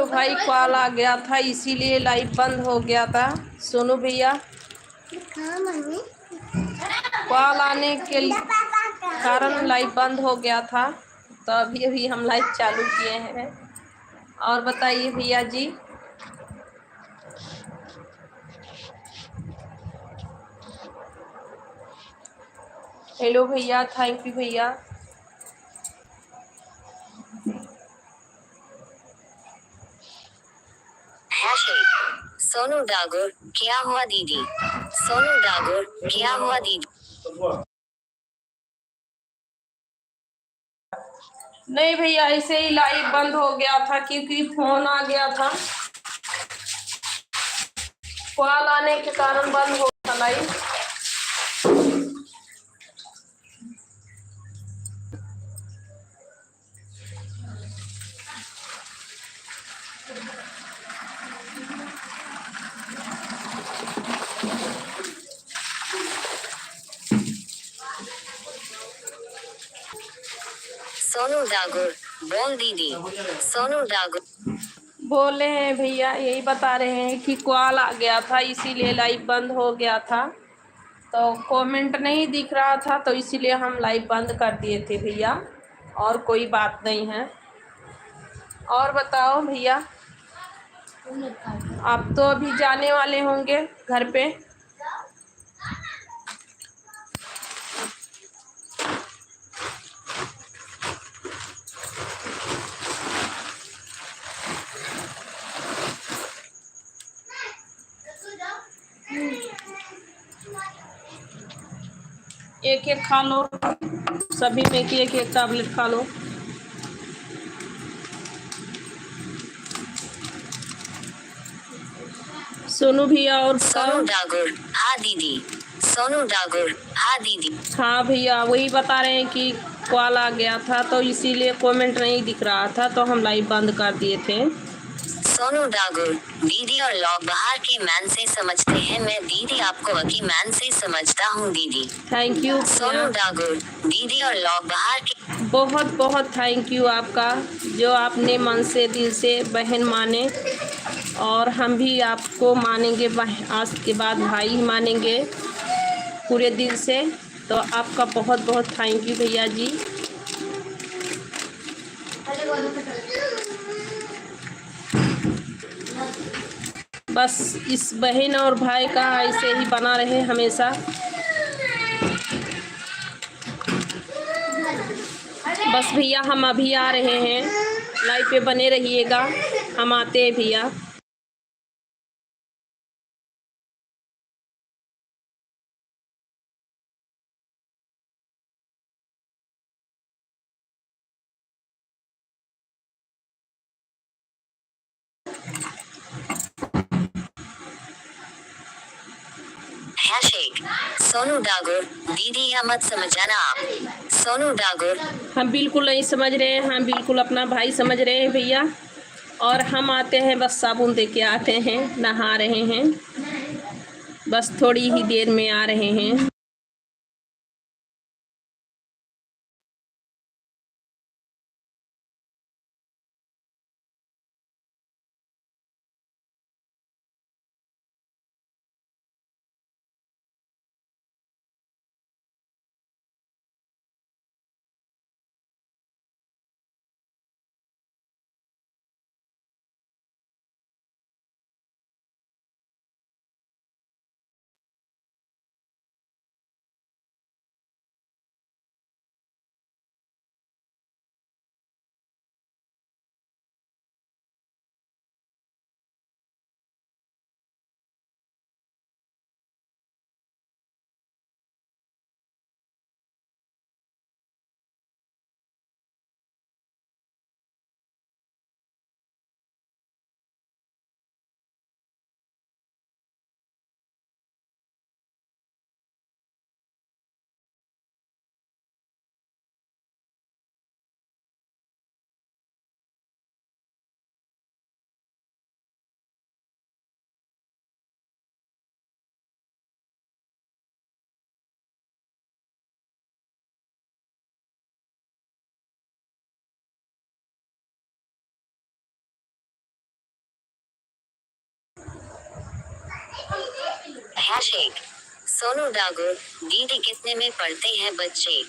तो भाई कॉल आ गया था इसीलिए लाइव बंद हो गया था। सोनू भैया कॉल आने के कारण लाइव बंद हो गया था, तो अभी अभी हम लाइव चालू किए हैं। और बताइए भैया जी। हेलो भैया, थैंक यू भैया। सोनू डागोर क्या हुआ दीदी? सोनू डागोर क्या हुआ दीदी? नहीं भैया, ऐसे ही लाइव बंद हो गया था क्योंकि फोन आ गया था। कॉल आने के कारण बंद हो गया लाइव। सोनू डागोर बोल दीदी। सोनू डागोर बोले हैं भैया, यही बता रहे हैं कि कॉल आ गया था इसीलिए लाइव बंद हो गया था। तो कमेंट नहीं दिख रहा था तो इसीलिए हम लाइव बंद कर दिए थे भैया, और कोई बात नहीं है। और बताओ भैया, आप तो अभी जाने वाले होंगे घर पे। एक एक खा लो, सभी में कि एक एक टैबलेट खा लो। सोनू भैया और सोनू डागोर हाँ दीदी। सोनू डागोर हाँ दीदी। हाँ भैया, वही बता रहे हैं कि कॉल आ गया था तो इसीलिए कमेंट नहीं दिख रहा था तो हम लाइव बंद कर दिए थे। सोनू डागोर दीदी और लोग बाहर के मैन से समझते हैं, मैं दीदी आपको की मैन से समझता हूँ दीदी। थैंक यू सोनू डागोर दीदी और लोग बाहर के बहुत बहुत थैंक यू आपका, जो आपने मन से दिल से बहन माने, और हम भी आपको मानेंगे, आज के बाद भाई ही मानेंगे पूरे दिल से। तो आपका बहुत बहुत थैंक यू भैया जी। बस इस बहन और भाई का ऐसे ही बना रहे हमेशा। बस भैया, हम अभी आ रहे हैं, लाइव पे बने रहिएगा, हम आते हैं भैया। सोनू डागोर दीदी यह मत समझाना आप। सोनू डागोर हम बिल्कुल नहीं समझ रहे हैं, हम बिल्कुल अपना भाई समझ रहे हैं भैया। और हम आते हैं, बस साबुन दे के आते हैं, नहा रहे हैं, बस थोड़ी ही देर में आ रहे हैं। हैशटैग सोनू डागोर दीदी कितने में पढ़ते हैं बच्चे।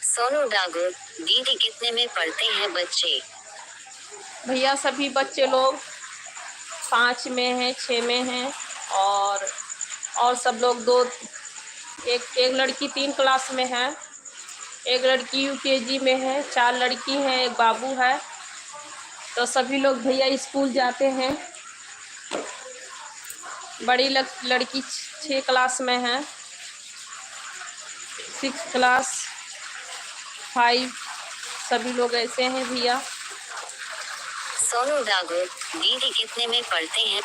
सोनू डागोर दीदी कितने में पढ़ते हैं बच्चे। भैया सभी बच्चे लोग 5 में हैं, 6 में हैं और सब लोग एक लड़की 3 क्लास में है, एक लड़की यूकेजी में है, 4 लड़की हैं, एक बाबू है। तो सभी लोग भैया स्कूल जाते हैं। बड़ी लड़की 6 क्लास में है, 6 क्लास, 5, सभी लोग ऐसे हैं भैया। सोनू डागोर दीदी कितने में पढ़ते हैं।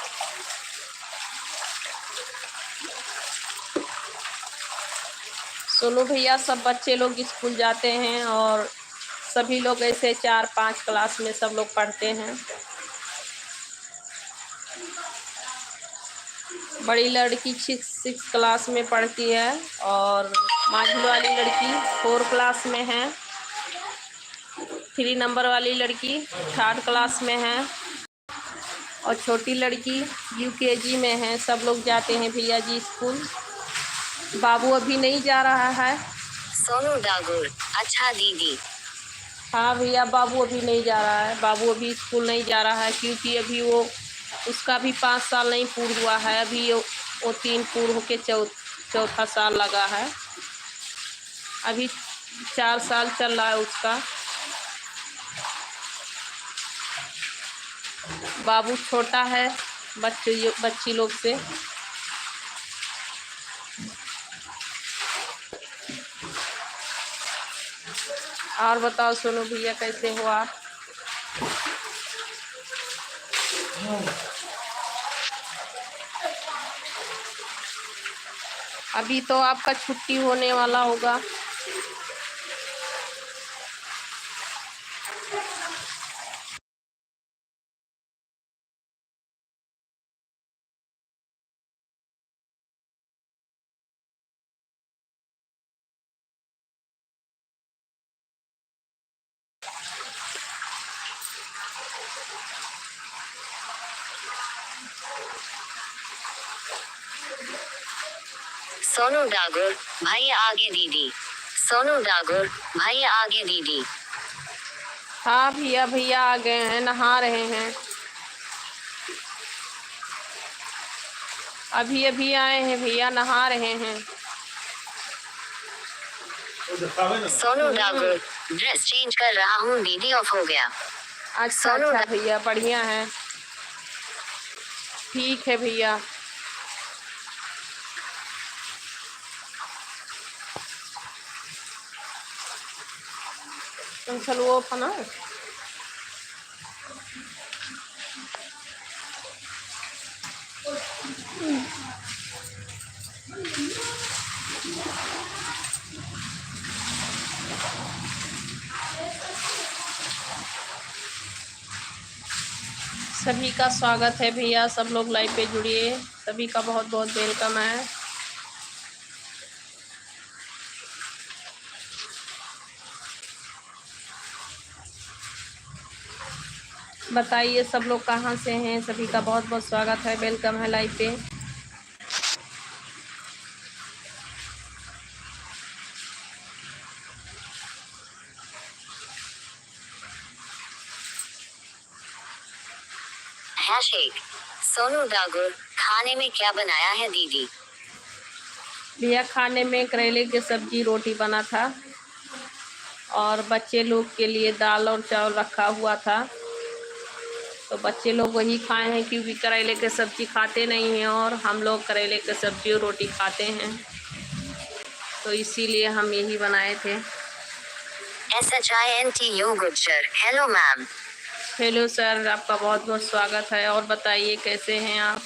सोनू भैया सब बच्चे लोग स्कूल जाते हैं और सभी लोग ऐसे 4-5 क्लास में सब लोग पढ़ते हैं। बड़ी लड़की 6 क्लास में पढ़ती है और मांझिल वाली लड़की 4 क्लास में है, 3 नंबर वाली लड़की 3rd क्लास में है और छोटी लड़की यूकेजी में है। सब लोग जाते हैं भैया जी स्कूल। बाबू अभी नहीं जा रहा है। सोनू डागोर अच्छा दीदी। हाँ भैया, बाबू अभी नहीं जा रहा है, बाबू अभी स्कूल नहीं जा रहा है क्योंकि अभी उसका भी 5 साल नहीं पूर्ण हुआ है। अभी वो 3 पूर्ण होके चौथा साल लगा है, अभी 4 साल चल रहा है उसका। बाबू छोटा है बच्ची लोग से। और बताओ सोनू भैया कैसे हो आप। अभी तो आपका छुट्टी होने वाला होगा। सोनू डागोर भाई आगे दीदी। सोनू डागोर भाई आगे दीदी। हाँ भैया, भैया आ गए हैं, नहा रहे हैं। अभी आए हैं भैया, नहा रहे हैं। सोनू डागोर ड्रेस चेंज कर रहा हूँ दीदी, ऑफ हो गया। अच्छा भैया, बढ़िया है, ठीक है भैया। चलो वो अपना सभी का स्वागत है भैया, सब लोग लाइव पे जुड़िए, सभी का बहुत बहुत वेलकम है। बताइए सब लोग कहाँ से हैं, सभी का बहुत बहुत स्वागत है, वेलकम है लाइव पे। हैशटैग सोनू डागोर खाने में क्या बनाया है दीदी। भैया खाने में करेले की सब्जी रोटी बना था और बच्चे लोग के लिए दाल और चावल रखा हुआ था, तो बच्चे लोग वही खाए हैं क्योंकि करेले की सब्जी खाते नहीं हैं और हम लोग करेले की सब्जी और रोटी खाते हैं, तो इसीलिए हम यही बनाए थे। SHINTU Gujjar hello ma'am. Hello sir, आपका बहुत बहुत स्वागत है। और बताइए कैसे हैं आप।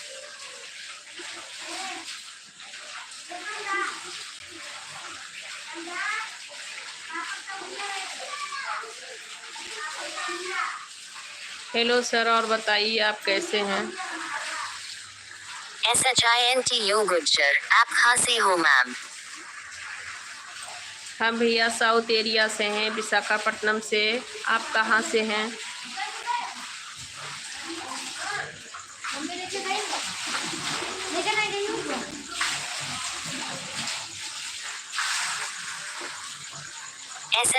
हेलो सर, और बताइए आप कैसे हैं। SHINTU गुज्जर आप कहाँ से हो मैम। हम भैया साउथ एरिया से हैं, विशाखापट्टनम से। आप कहाँ से हैं।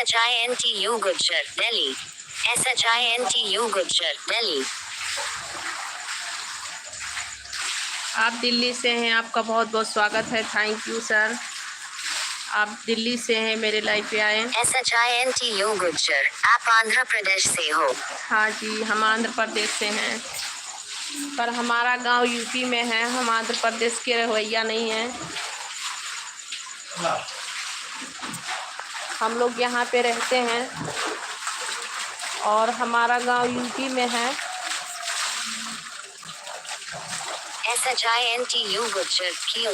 SHINTU Gujjar, Delhi. SHINTU Gujjar, Delhi. आप दिल्ली से हैं, आपका बहुत बहुत स्वागत है। थैंक यू सर, आप दिल्ली से हैं, मेरे लाइव पे आए। SHINTU Gujjar, आप आंध्र प्रदेश से हो? हाँ जी, हम आंध्र प्रदेश से हैं, पर हमारा गांव यूपी में है। हम आंध्र प्रदेश के रवैया नहीं है। हम लोग यहाँ पे रहते हैं और हमारा गांव यूपी में है। SHINTU Gujjar, क्यों?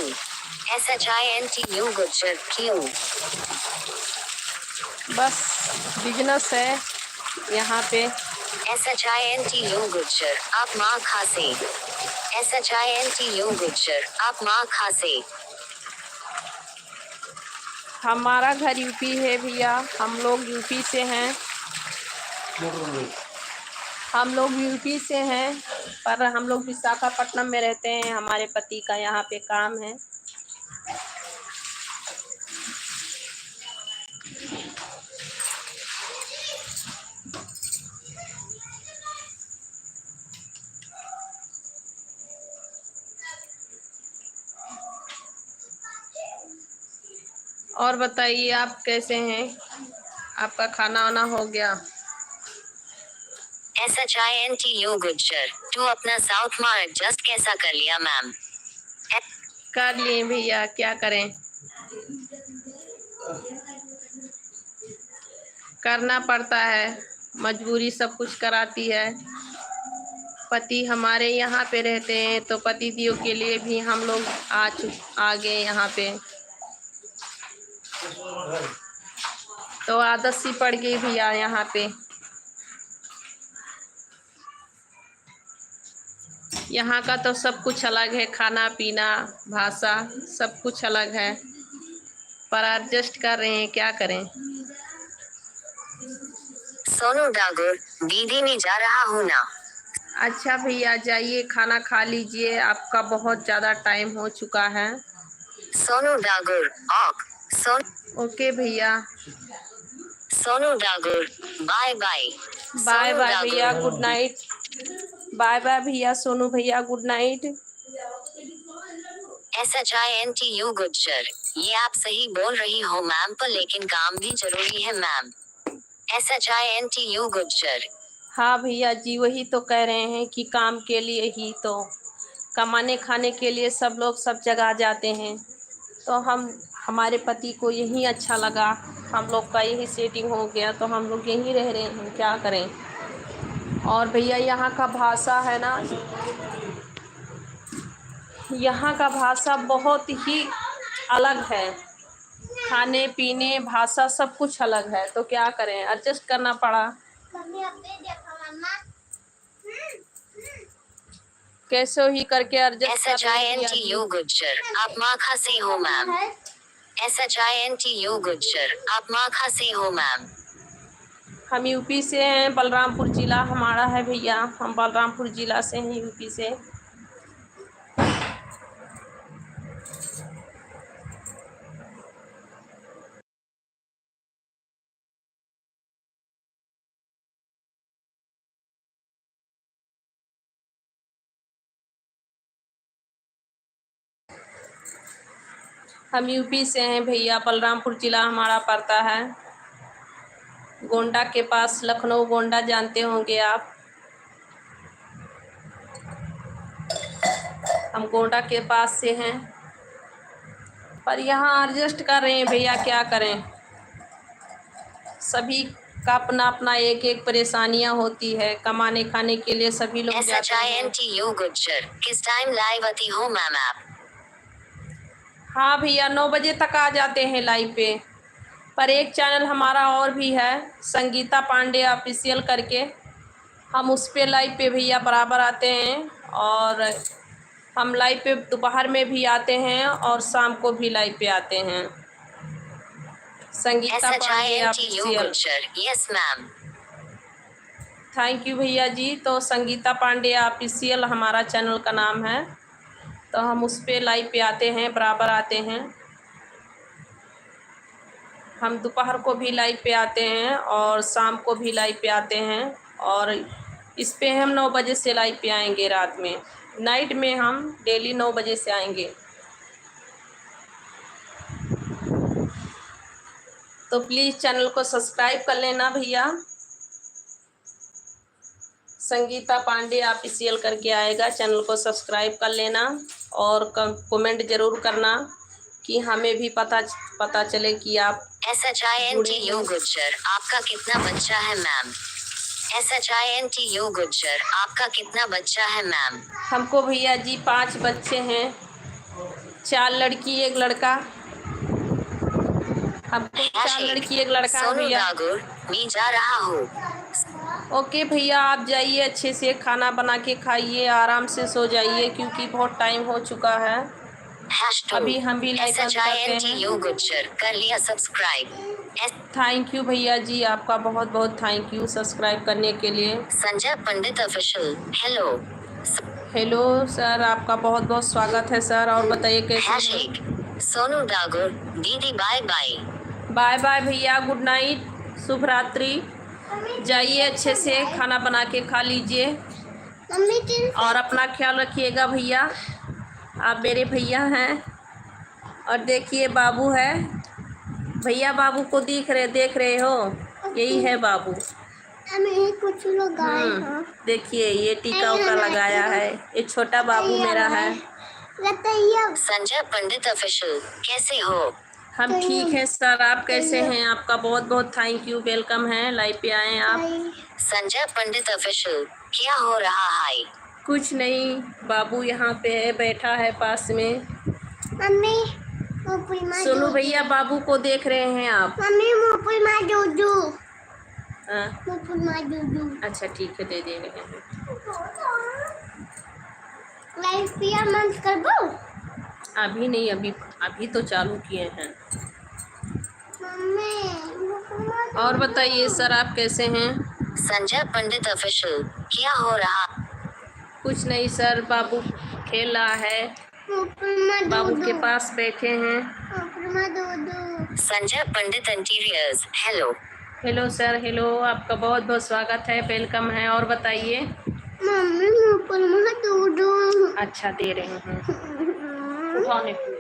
SHINTU Gujjar, क्यों? बस बिजनेस है यहाँ पे। SHINTU Gujjar, आप माँ खासे? SHINTU Gujjar, आप माँ खासे? हमारा घर यूपी है भैया, हम लोग यूपी से हैं। हम लोग यूपी से हैं, पर हम लोग विशाखापट्टनम में रहते हैं। हमारे पति का यहाँ पे काम है। और बताइए आप कैसे हैं? आपका खाना वाना हो गया? SHINTU Gujjar, तू अपना साउथ में एडजस्ट कैसा कर लिया मैम? कर लिए भैया, क्या करें, करना पड़ता है, मजबूरी सब कुछ कराती है। पति हमारे यहाँ पे रहते हैं तो पति दियों के लिए भी हम लोग आ गए यहाँ पे, तो आदत सी पड़ गई भैया यहाँ पे। यहाँ का तो सब कुछ अलग है, खाना पीना भाषा सब कुछ अलग है, पर एडजस्ट कर रहे हैं, क्या करें। सोनू डागुर, दीदी में जा रहा हूँ ना। अच्छा भैया जाइए, खाना खा लीजिए, आपका बहुत ज़्यादा टाइम हो चुका है। सोनू डागुर, ओके भैया, Sonu Dagur, bye bye. Bye bye भैया, गुड नाइट। बाय बाय भैया, सोनू भैया, गुड नाइट। SHINTU गुज्जर, ये आप सही बोल रही हो मैम, पर लेकिन काम भी जरूरी है मैम। SHINTU गुज्जर। हाँ भैया जी, वही तो कह रहे हैं कि काम के लिए ही तो, कमाने खाने के लिए सब लोग सब जगह जाते हैं, तो हमारे पति को यही अच्छा लगा, हम लोग का यही सेटिंग हो गया, तो हम लोग यहीं रह रहे हैं, क्या करें। और भैया यहाँ का भाषा है ना, यहाँ का भाषा बहुत ही अलग है, खाने पीने भाषा सब कुछ अलग है, तो क्या करें, एडजस्ट करना पड़ा। कैसे ही करके एडजस्ट कर रहे हैं। SHINTU गुज्जर, आप माँ खासे हो मैम। SHINTU गुज्जर, आप माँ खासे हो मैम। हम यूपी से हैं, बलरामपुर ज़िला हमारा है भैया, हम बलरामपुर ज़िला से हैं, यूपी से। हम यूपी से हैं भैया, बलरामपुर ज़िला हमारा पड़ता है, गोंडा के पास, लखनऊ गोंडा जानते होंगे आप। हम गोंडा के पास से हैं, पर यहाँ एडजस्ट कर रहे हैं भैया, क्या करें। सभी का अपना अपना एक एक परेशानियाँ होती है, कमाने खाने के लिए सभी लोग जाते हैं। SHINTU गुज्जर, किस टाइम लाइव आती हो मैम आप? हाँ भैया, 9 बजे तक आ जाते हैं लाइव पे, पर एक चैनल हमारा और भी है, संगीता पांडे ऑफिशियल करके, हम उस पे लाइव पे भैया बराबर आते हैं, और हम लाइव पे दोपहर में भी आते हैं और शाम को भी लाइव पे आते हैं। Sangeeta Pandey official. Yes ma'am. Thank you भैया जी। तो संगीता पांडे ऑफिशियल हमारा चैनल का नाम है, तो हम उस पे लाइव पे आते हैं, बराबर आते हैं। हम दोपहर को भी लाइव पे आते हैं और शाम को भी लाइव पे आते हैं, और इस पे हम 9 बजे से लाइव पे आएंगे। रात में नाइट में हम डेली 9 बजे से आएंगे। तो प्लीज़ चैनल को सब्सक्राइब कर लेना भैया। संगीता पांडे ऑफिशियल करके आएगा, चैनल को सब्सक्राइब कर लेना और कमेंट ज़रूर करना कि हमें भी पता चले कि आप SHINTU गुज्जर, आपका कितना बच्चा है मैम? SHINTU गुज्जर, आपका कितना बच्चा है मैम? हमको भैया जी 5 बच्चे हैं, 4 लड़की 1 लड़का। हमको 4 लड़की 1 लड़का है सोनू भैया। दागुर, मैं जा रहा हूँ। ओके भैया, आप जाइए, अच्छे से खाना बना के खाइए, आराम से सो जाइए क्योंकि बहुत टाइम हो चुका है। अभी हम भी लाइव बंद करते SHINTU हैं। गुज्जर, कर लिया सब्सक्राइब। थैंक यू भैया जी, आपका बहुत बहुत थैंक यू सब्सक्राइब करने के लिए। संजय पंडित ऑफिशियल, हेलो। हेलो सर, आपका बहुत बहुत स्वागत है सर। और बताइए कैसे हैं? सोनू दागुर, दीदी बाय बाय। बाय बाय भैया, गुड नाइट, शुभ रात्रि। जाइए, अच्छे से खाना बना के खा लीजिए और अपना ख्याल रखिएगा भैया। आप मेरे भैया हैं। और देखिए बाबू है भैया, बाबू को देख रहे हो, यही है बाबू। कुछ लोग आए हैं। देखिए ये टीका उका लगाया है, ये छोटा बाबू मेरा है। संजय पंडित ऑफिशियल, कैसे हो? हम ठीक हैं सर, आप कैसे हैं? आपका बहुत बहुत थैंक यू, वेलकम है, लाइव पे आए आप। संजय पंडित ऑफिशियल, क्या हो रहा है? कुछ नहीं, बाबू यहाँ पे है, बैठा है पास में। मम्मी सोनू भैया, बाबू को देख रहे हैं आप? मम्मी हाँ? अच्छा ठीक है, दे रहे हैं। लाइफ पिया मंच कर दो। अभी नहीं, अभी तो चालू किए हैं। मम्मी और बताइए सर, आप कैसे हैं? संजय पंडित ऑफिशियल, क्या हो रहा? कुछ नहीं सर, बाबू खेल रहा है, बाबू के पास बैठे हैं। Sanjay Pandit Interiors, hello. Hello sir, hello, आपका बहुत बहुत स्वागत है, वेलकम है। और बताइए। मम्मी अच्छा, दे रहे हैं, उठाने को।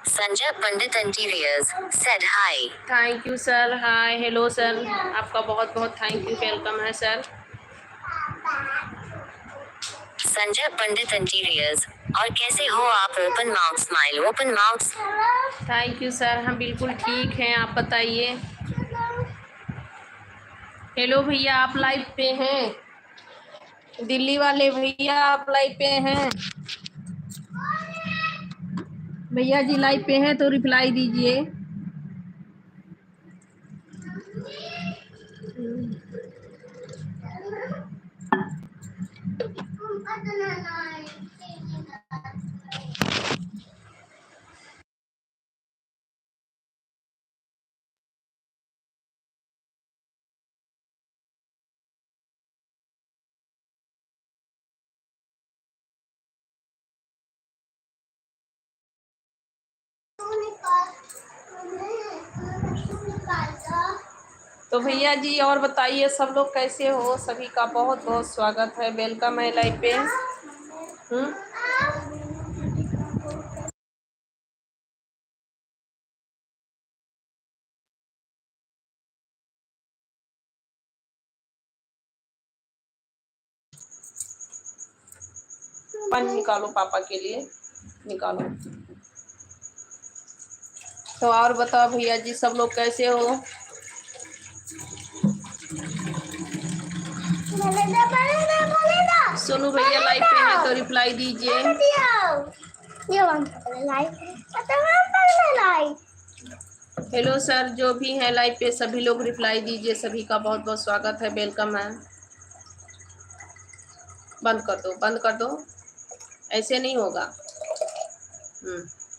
Sanjay Pandit Interiors said hi. Thank you sir, hi, hello sir, आपका बहुत बहुत थैंक यू, वेलकम है सर। संजय पंडित इंटीरियर्स, और कैसे हो आप? Open mouth smile, open mouth. Thank you sir, हम बिल्कुल ठीक हैं, आप बताइए। हेलो भैया, आप लाइव पे हैं? दिल्ली वाले भैया, आप लाइव पे हैं? भैया जी लाइव पे हैं तो रिप्लाई दीजिए। तो भैया जी और बताइए, सब लोग कैसे हो? सभी का बहुत बहुत स्वागत है, वेलकम है लाइव पे। पानी निकालो पापा के लिए, निकालो। तो और बताओ भैया जी, सब लोग कैसे हो? सोनू भैया लाइव पे हैं तो रिप्लाई दीजिए। हेलो सर, जो भी है लाइव पे सभी लोग रिप्लाई दीजिए, सभी का बहुत बहुत स्वागत है, वेलकम है। बंद कर दो, बंद कर दो, ऐसे नहीं होगा।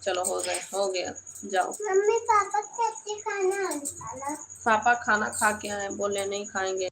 चलो, हो गया, जाओ। मम्मी पापा कैसे खाना? पापा खाना खा के आए, बोले नहीं खाएंगे।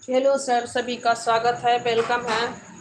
हेलो सर, सभी का स्वागत है, वेलकम है।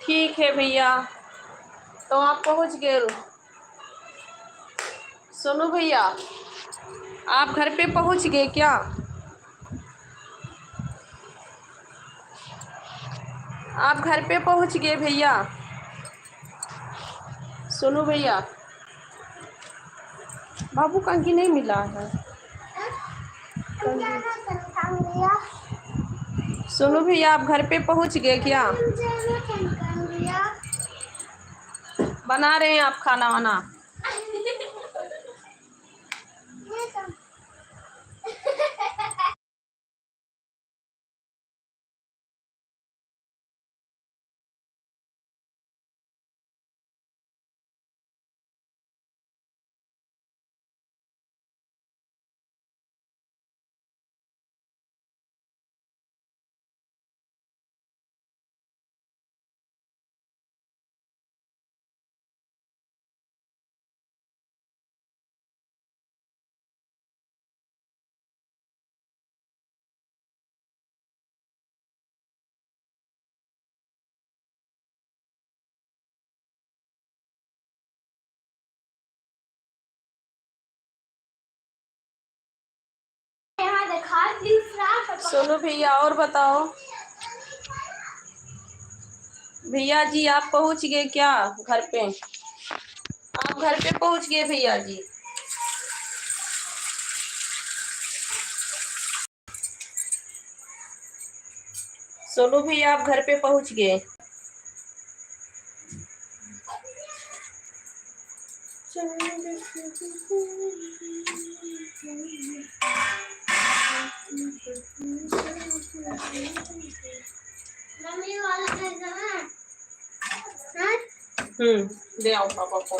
ठीक है भैया, तो आप पहुंच गए। सुनो भैया, आप घर पे पहुंच गए क्या? आप घर पे पहुंच गए भैया? सुनो भैया, बाबू कंकी नहीं मिला है। सुनो भैया, आप घर पे पहुंच गए क्या? बना रहे हैं आप खाना वाना? सोनू भैया और बताओ। भैया जी आप पहुंच गए क्या घर पे? आप घर पे पहुंच गए भैया जी? सोनू भैया आप घर पे पहुंच गए? मम्मी वाला कैसा है? हाँ? दे आओ पापा को।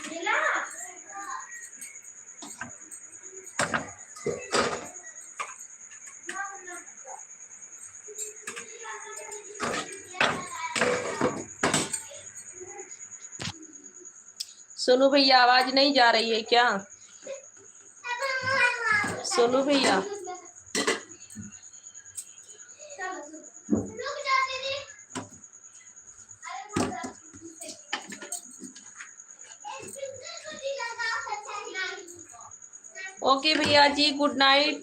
मिला? सोनू भैया आवाज नहीं जा रही है क्या? सोनू भैया ओके भैया जी, गुड नाइट।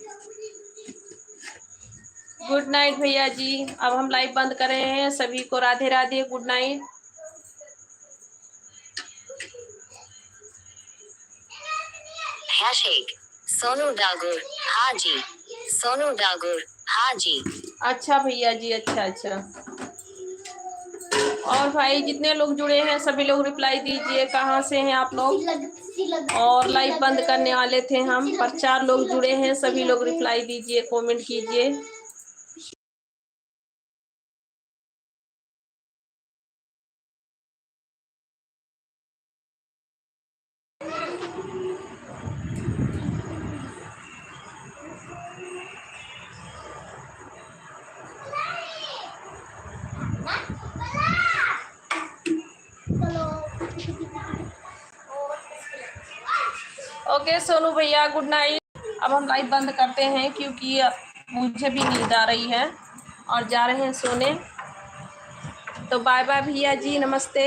गुड नाइट भैया जी। अब हम लाइव बंद कर रहे हैं। सभी को Radhe Radhe, good night. Hashtag Sonu Dagur हाँ जी, सोनू डागुर हाँ जी। अच्छा भैया जी, अच्छा अच्छा। और भाई जितने लोग जुड़े हैं सभी लोग रिप्लाई दीजिए, कहाँ से हैं आप लोग? और लाइव बंद करने वाले थे हम, पर 4 लोग जुड़े हैं, सभी लोग रिप्लाई दीजिए, कमेंट कीजिए। ओके सोनू भैया गुड नाइट। अब हम लाइव बंद करते हैं क्योंकि मुझे भी नींद आ रही है और जा रहे हैं सोने। तो बाय बाय भैया जी, नमस्ते।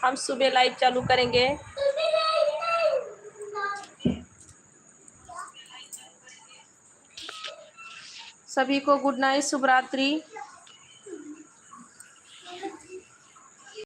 हम सुबह लाइव चालू करेंगे। सभी को गुड नाइट, शुभ रात्रि।